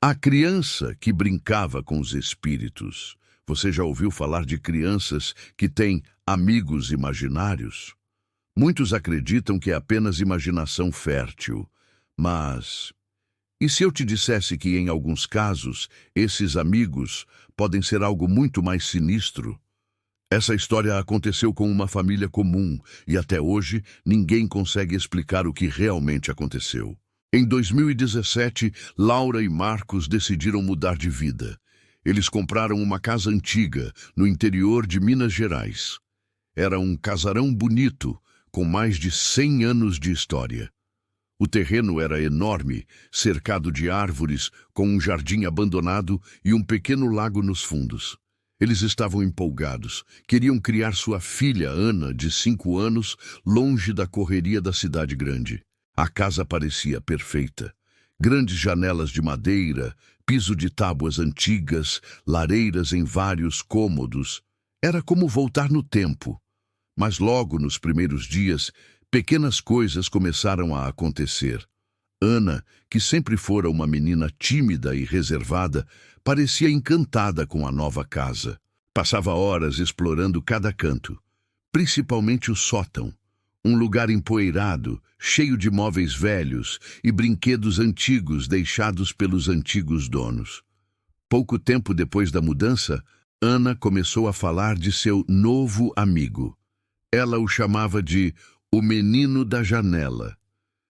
A criança que brincava com os espíritos. Você já ouviu falar de crianças que têm amigos imaginários? Muitos acreditam que é apenas imaginação fértil. Mas, e se eu te dissesse que, em alguns casos, esses amigos podem ser algo muito mais sinistro? Essa história aconteceu com uma família comum e até hoje ninguém consegue explicar o que realmente aconteceu. Em 2017, Laura e Marcos decidiram mudar de vida. Eles compraram uma casa antiga no interior de Minas Gerais. Era um casarão bonito, com mais de 100 anos de história. O terreno era enorme, cercado de árvores, com um jardim abandonado e um pequeno lago nos fundos. Eles estavam empolgados, queriam criar sua filha, Ana, de 5 anos, longe da correria da cidade grande. A casa parecia perfeita. Grandes janelas de madeira, piso de tábuas antigas, lareiras em vários cômodos. Era como voltar no tempo. Mas logo nos primeiros dias, pequenas coisas começaram a acontecer. Ana, que sempre fora uma menina tímida e reservada, parecia encantada com a nova casa. Passava horas explorando cada canto, principalmente o sótão, um lugar empoeirado, cheio de móveis velhos e brinquedos antigos deixados pelos antigos donos. Pouco tempo depois da mudança, Ana começou a falar de seu novo amigo. Ela o chamava de o menino da janela.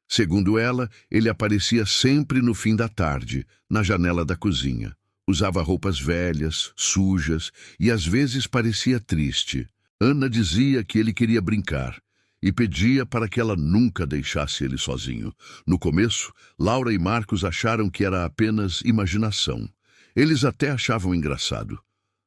Segundo ela, ele aparecia sempre no fim da tarde, na janela da cozinha. Usava roupas velhas, sujas e às vezes parecia triste. Ana dizia que ele queria brincar e pedia para que ela nunca deixasse ele sozinho. No começo, Laura e Marcos acharam que era apenas imaginação. Eles até achavam engraçado.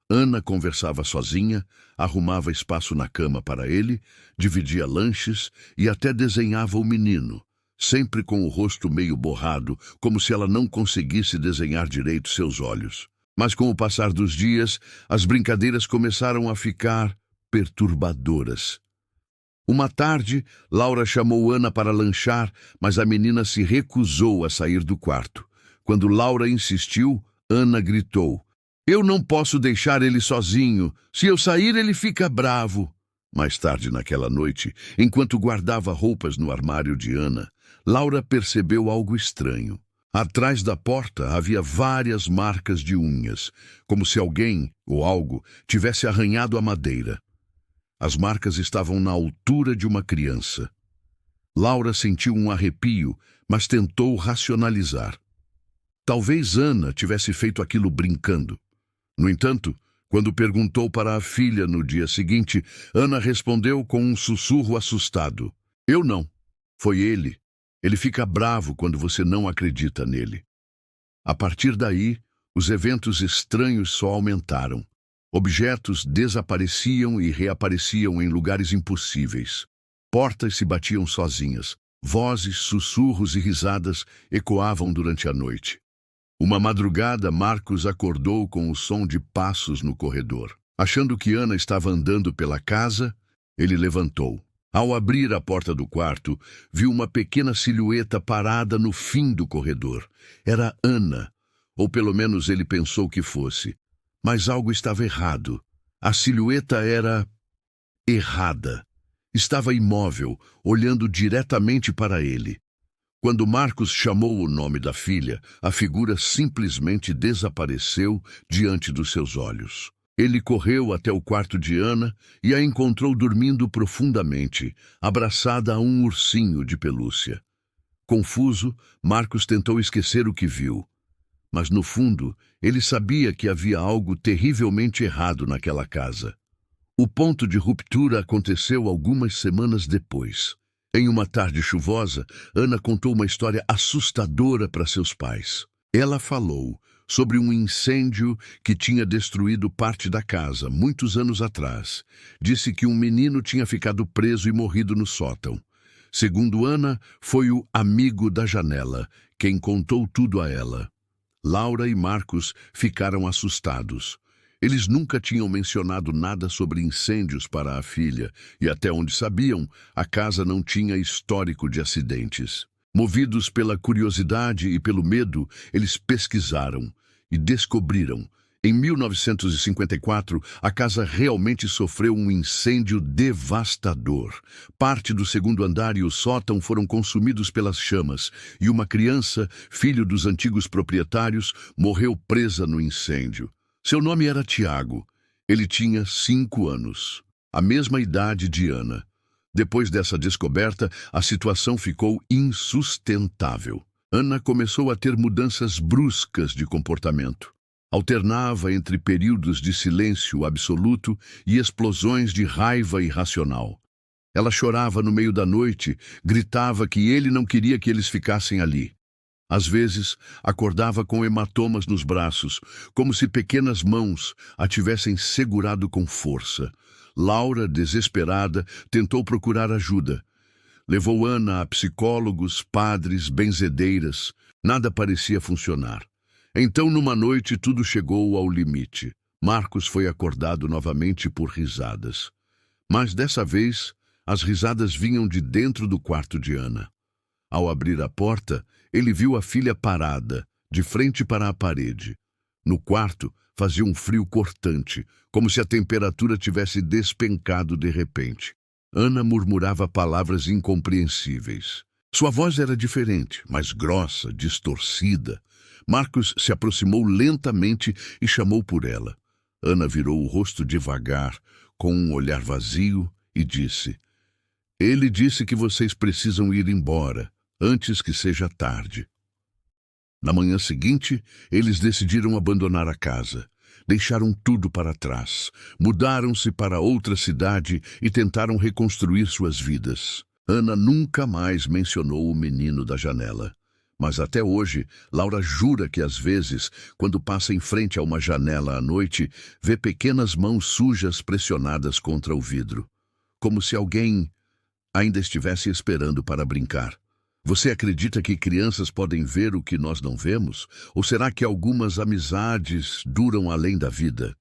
Ana conversava sozinha, arrumava espaço na cama para ele, dividia lanches e até desenhava o menino, sempre com o rosto meio borrado, como se ela não conseguisse desenhar direito seus olhos. Mas com o passar dos dias, as brincadeiras começaram a ficar perturbadoras. Uma tarde, Laura chamou Ana para lanchar, mas a menina se recusou a sair do quarto. Quando Laura insistiu, Ana gritou: "Eu não posso deixar ele sozinho. Se eu sair, ele fica bravo." Mais tarde naquela noite, enquanto guardava roupas no armário de Ana, Laura percebeu algo estranho. Atrás da porta havia várias marcas de unhas, como se alguém ou algo tivesse arranhado a madeira. As marcas estavam na altura de uma criança. Laura sentiu um arrepio, mas tentou racionalizar. Talvez Ana tivesse feito aquilo brincando. No entanto, quando perguntou para a filha no dia seguinte, Ana respondeu com um sussurro assustado: "Eu não. Foi ele. Ele fica bravo quando você não acredita nele." A partir daí, os eventos estranhos só aumentaram. Objetos desapareciam e reapareciam em lugares impossíveis. Portas se batiam sozinhas. Vozes, sussurros e risadas ecoavam durante a noite. Uma madrugada, Marcos acordou com o som de passos no corredor. Achando que Ana estava andando pela casa, ele levantou. Ao abrir a porta do quarto, viu uma pequena silhueta parada no fim do corredor. Era Ana, ou pelo menos ele pensou que fosse. Mas algo estava errado. A silhueta era errada. Estava imóvel, olhando diretamente para ele. Quando Marcos chamou o nome da filha, a figura simplesmente desapareceu diante dos seus olhos. Ele correu até o quarto de Ana e a encontrou dormindo profundamente, abraçada a um ursinho de pelúcia. Confuso, Marcos tentou esquecer o que viu. Mas no fundo, ele sabia que havia algo terrivelmente errado naquela casa. O ponto de ruptura aconteceu algumas semanas depois. Em uma tarde chuvosa, Ana contou uma história assustadora para seus pais. Ela falou sobre um incêndio que tinha destruído parte da casa muitos anos atrás. Disse que um menino tinha ficado preso e morrido no sótão. Segundo Ana, foi o amigo da janela quem contou tudo a ela. Laura e Marcos ficaram assustados. Eles nunca tinham mencionado nada sobre incêndios para a filha, e até onde sabiam, a casa não tinha histórico de acidentes. Movidos pela curiosidade e pelo medo, eles pesquisaram e descobriram. Em 1954, a casa realmente sofreu um incêndio devastador. Parte do segundo andar e o sótão foram consumidos pelas chamas, e uma criança, filho dos antigos proprietários, morreu presa no incêndio. Seu nome era Tiago. Ele tinha 5 anos, a mesma idade de Ana. Depois dessa descoberta, a situação ficou insustentável. Ana começou a ter mudanças bruscas de comportamento. Alternava entre períodos de silêncio absoluto e explosões de raiva irracional. Ela chorava no meio da noite, gritava que ele não queria que eles ficassem ali. Às vezes, acordava com hematomas nos braços, como se pequenas mãos a tivessem segurado com força. Laura, desesperada, tentou procurar ajuda. Levou Ana a psicólogos, padres, benzedeiras. Nada parecia funcionar. Então, numa noite, tudo chegou ao limite. Marcos foi acordado novamente por risadas. Mas dessa vez, as risadas vinham de dentro do quarto de Ana. Ao abrir a porta, ele viu a filha parada, de frente para a parede. No quarto, fazia um frio cortante, como se a temperatura tivesse despencado de repente. Ana murmurava palavras incompreensíveis. Sua voz era diferente, mais grossa, distorcida. Marcos se aproximou lentamente e chamou por ela. Ana virou o rosto devagar, com um olhar vazio, e disse: "Ele disse que vocês precisam ir embora, antes que seja tarde." Na manhã seguinte, eles decidiram abandonar a casa. Deixaram tudo para trás, mudaram-se para outra cidade e tentaram reconstruir suas vidas. Ana nunca mais mencionou o menino da janela. Mas até hoje, Laura jura que às vezes, quando passa em frente a uma janela à noite, vê pequenas mãos sujas pressionadas contra o vidro, como se alguém ainda estivesse esperando para brincar. Você acredita que crianças podem ver o que nós não vemos? Ou será que algumas amizades duram além da vida?